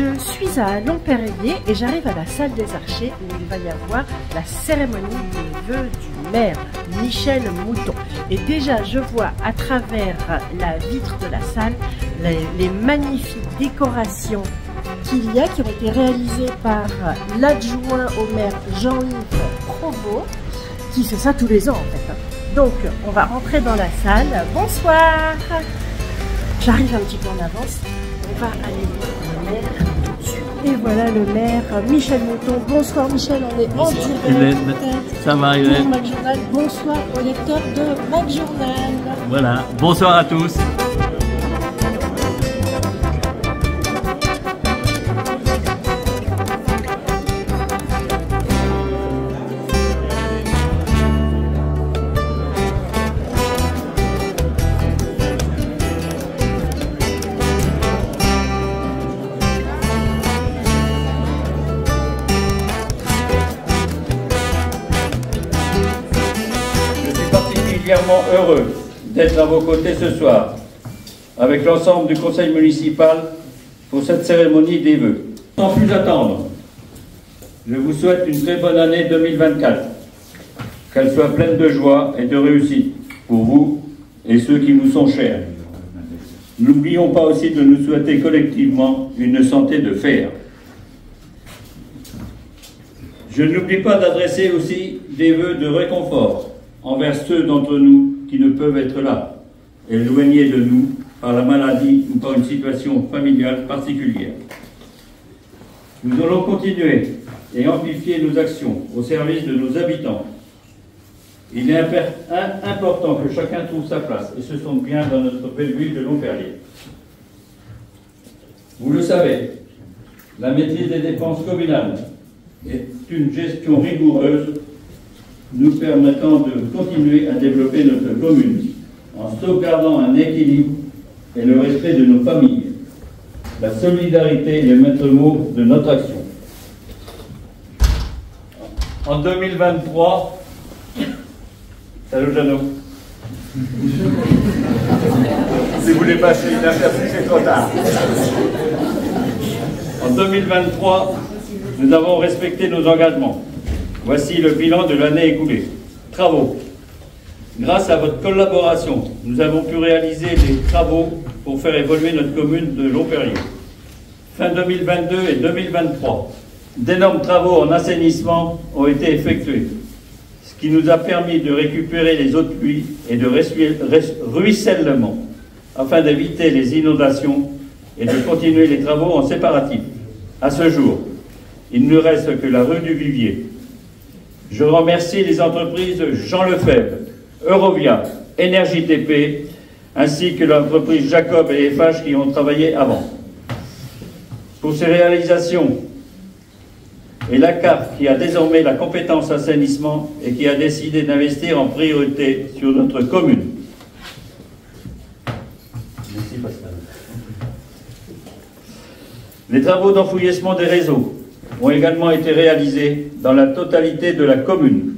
Je suis à Longperrier et j'arrive à la salle des archers où il va y avoir la cérémonie des vœux du maire Michel Mouton. Et déjà je vois à travers la vitre de la salle les magnifiques décorations qu'il y a, qui ont été réalisées par l'adjoint au maire Jean-Yves Provost, qui fait ça tous les ans en fait. Donc on va rentrer dans la salle. Bonsoir. J'arrive un petit peu en avance. On va aller voir le maire. Et voilà le maire Michel Mouton. Bonsoir Michel, on est en direct. Hélène, ça va Hélène? Bonsoir au lecteur de Mac Journal. Voilà, bonsoir à tous. Particulièrement heureux d'être à vos côtés ce soir, avec l'ensemble du conseil municipal pour cette cérémonie des vœux. Sans plus attendre, je vous souhaite une très bonne année 2024, qu'elle soit pleine de joie et de réussite pour vous et ceux qui vous sont chers. N'oublions pas aussi de nous souhaiter collectivement une santé de fer. Je n'oublie pas d'adresser aussi des vœux de réconfort envers ceux d'entre nous qui ne peuvent être là, éloignés de nous par la maladie ou par une situation familiale particulière. Nous allons continuer et amplifier nos actions au service de nos habitants. Il est important que chacun trouve sa place et se sente bien dans notre belle ville de Longperrier. Vous le savez, la maîtrise des dépenses communales est une gestion rigoureuse nous permettant de continuer à développer notre commune en sauvegardant un équilibre et le respect de nos familles. La solidarité est le maître mot de notre action. En 2023, salut Jeannot. Si vous voulez passer une affaire, c'est trop tard. En 2023, nous avons respecté nos engagements. Voici le bilan de l'année écoulée. Travaux. Grâce à votre collaboration, nous avons pu réaliser des travaux pour faire évoluer notre commune de Longperrier. Fin 2022 et 2023, d'énormes travaux en assainissement ont été effectués, ce qui nous a permis de récupérer les eaux de pluie et de ruissellement, afin d'éviter les inondations et de continuer les travaux en séparatif. À ce jour, il ne reste que la rue du Vivier. Je remercie les entreprises Jean Lefebvre, Eurovia, Énergie TP, ainsi que l'entreprise Jacob et FH qui ont travaillé avant. Pour ces réalisations, et la CAF qui a désormais la compétence assainissement et qui a décidé d'investir en priorité sur notre commune. Merci Pascal. Les travaux d'enfouillissement des réseaux ont également été réalisés dans la totalité de la commune.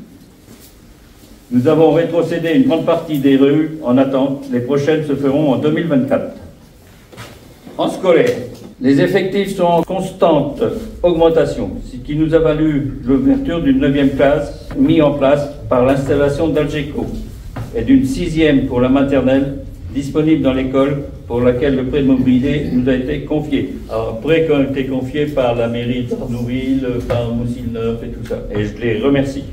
Nous avons rétrocédé une grande partie des rues en attente. Les prochaines se feront en 2024. En scolaire, les effectifs sont en constante augmentation, ce qui nous a valu l'ouverture d'une 9e classe mise en place par l'installation d'Algeco et d'une 6e pour la maternelle disponible dans l'école pour laquelle le prêt de mobilité nous a été confié. Alors, prêt qui a été confié par la mairie de Arnouville, par Moussil-Neuf et tout ça. Et je les remercie.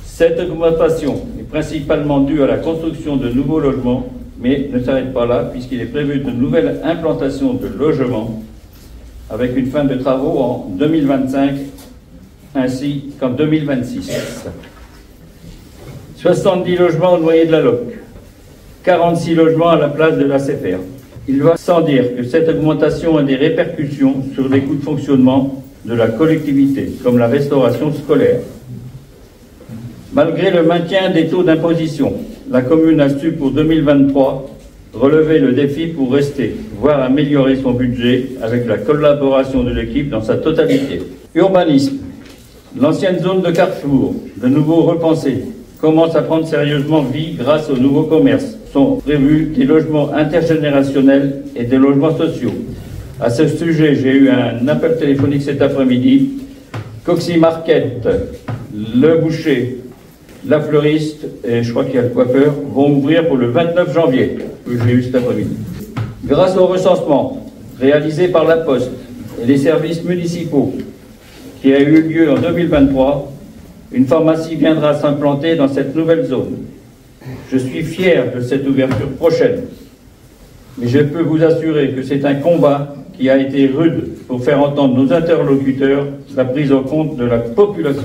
Cette augmentation est principalement due à la construction de nouveaux logements, mais ne s'arrête pas là, puisqu'il est prévu de nouvelles implantations de logements, avec une fin de travaux en 2025, ainsi qu'en 2026. 70 logements au noyer de la Loc. 46 logements à la place de la CFR. Il va sans dire que cette augmentation a des répercussions sur les coûts de fonctionnement de la collectivité, comme la restauration scolaire. Malgré le maintien des taux d'imposition, la commune a su pour 2023 relever le défi pour rester, voire améliorer son budget avec la collaboration de l'équipe dans sa totalité. Urbanisme. L'ancienne zone de Carrefour, de nouveau repensée, commence à prendre sérieusement vie grâce aux nouveaux commerces. Sont prévus des logements intergénérationnels et des logements sociaux. À ce sujet, j'ai eu un appel téléphonique cet après-midi. Coxy Market, Le Boucher, La Fleuriste et je crois qu'il y a le coiffeur vont ouvrir pour le 29 janvier, que j'ai eu cet après-midi. Grâce au recensement réalisé par la Poste et les services municipaux qui a eu lieu en 2023, une pharmacie viendra s'implanter dans cette nouvelle zone. Je suis fier de cette ouverture prochaine, mais je peux vous assurer que c'est un combat qui a été rude pour faire entendre nos interlocuteurs la prise en compte de la population.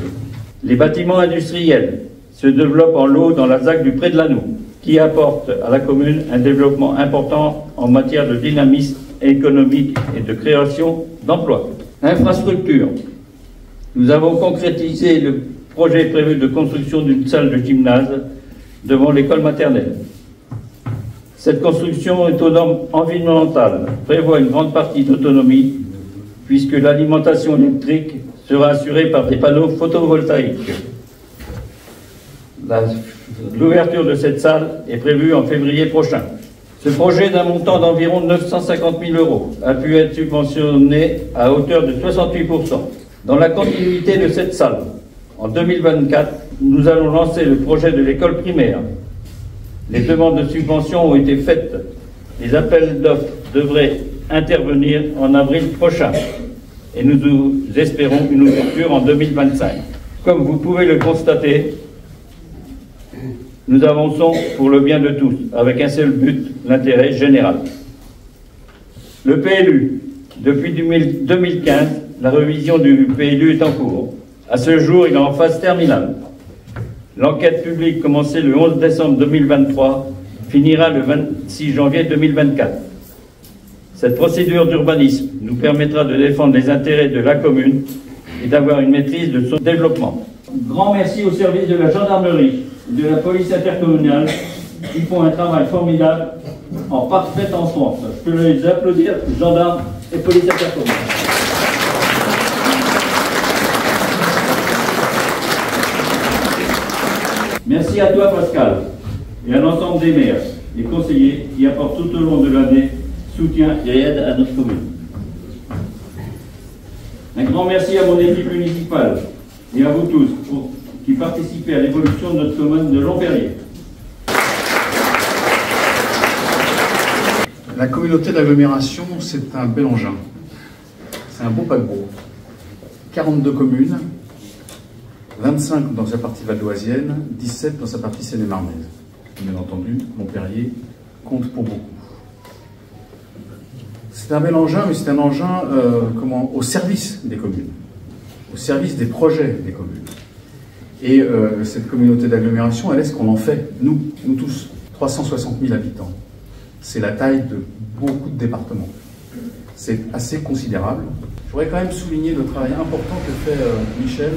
Les bâtiments industriels se développent en lot dans la ZAC du Pré de l'Anneau, qui apporte à la commune un développement important en matière de dynamisme économique et de création d'emplois. Infrastructure. Nous avons concrétisé le projet prévu de construction d'une salle de gymnase devant l'école maternelle. Cette construction est aux normes environnementales, prévoit une grande partie d'autonomie, puisque l'alimentation électrique sera assurée par des panneaux photovoltaïques. L'ouverture de cette salle est prévue en février prochain. Ce projet d'un montant d'environ 950 000 € a pu être subventionné à hauteur de 68%. Dans la continuité de cette salle, en 2024, nous allons lancer le projet de l'école primaire. Les demandes de subvention ont été faites. Les appels d'offres devraient intervenir en avril prochain. Et nous espérons une ouverture en 2025. Comme vous pouvez le constater, nous avançons pour le bien de tous, avec un seul but, l'intérêt général. Le PLU, depuis 2015, la révision du PLU est en cours. À ce jour, il est en phase terminale. L'enquête publique commencée le 11 décembre 2023 finira le 26 janvier 2024. Cette procédure d'urbanisme nous permettra de défendre les intérêts de la commune et d'avoir une maîtrise de son développement. Grand merci au service de la gendarmerie et de la police intercommunale qui font un travail formidable en parfaite entente. Je peux les applaudir, gendarmes et police intercommunale. Merci à toi Pascal et à l'ensemble des maires et conseillers qui apportent tout au long de l'année soutien et aide à notre commune. Un grand merci à mon équipe municipale et à vous tous qui participez à l'évolution de notre commune de Longperrier. La communauté d'agglomération, c'est un bel engin. C'est un beau paquebot. 42 communes, 25 dans sa partie valdoisienne, 17 dans sa partie seine-et-marnaise. Bien entendu, Montpellier compte pour beaucoup. C'est un bel engin, mais c'est un engin au service des communes, au service des projets des communes. Et cette communauté d'agglomération, elle est ce qu'on en fait, nous tous, 360 000 habitants. C'est la taille de beaucoup de départements. C'est assez considérable. Je voudrais quand même souligner le travail important que fait Michel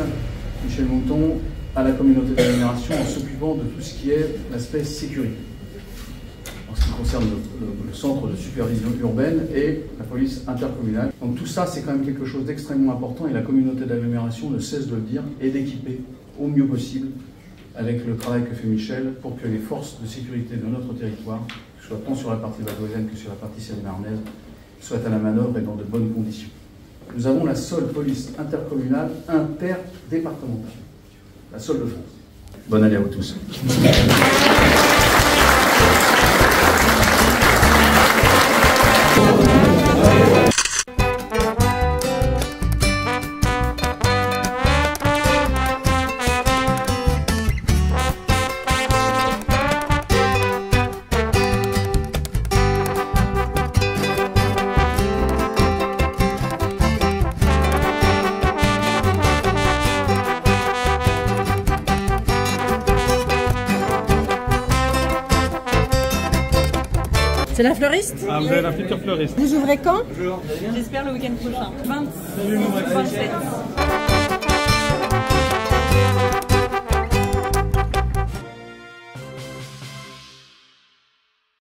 Mouton à la communauté d'agglomération en s'occupant de tout ce qui est l'aspect sécurité. En ce qui concerne le centre de supervision urbaine et la police intercommunale. Donc tout ça, c'est quand même quelque chose d'extrêmement important et la communauté d'agglomération ne cesse de le dire et d'équiper au mieux possible avec le travail que fait Michel pour que les forces de sécurité de notre territoire, que ce soit tant sur la partie valdoisienne que sur la partie seine-et-marnaise, soient à la manœuvre et dans de bonnes conditions. Nous avons la seule police intercommunale interdépartementale, la seule de France. Bonne année à vous tous. C'est la fleuriste? Ah, vous avez la future fleuriste. Vous ouvrez quand? J'espère le week-end prochain. 27.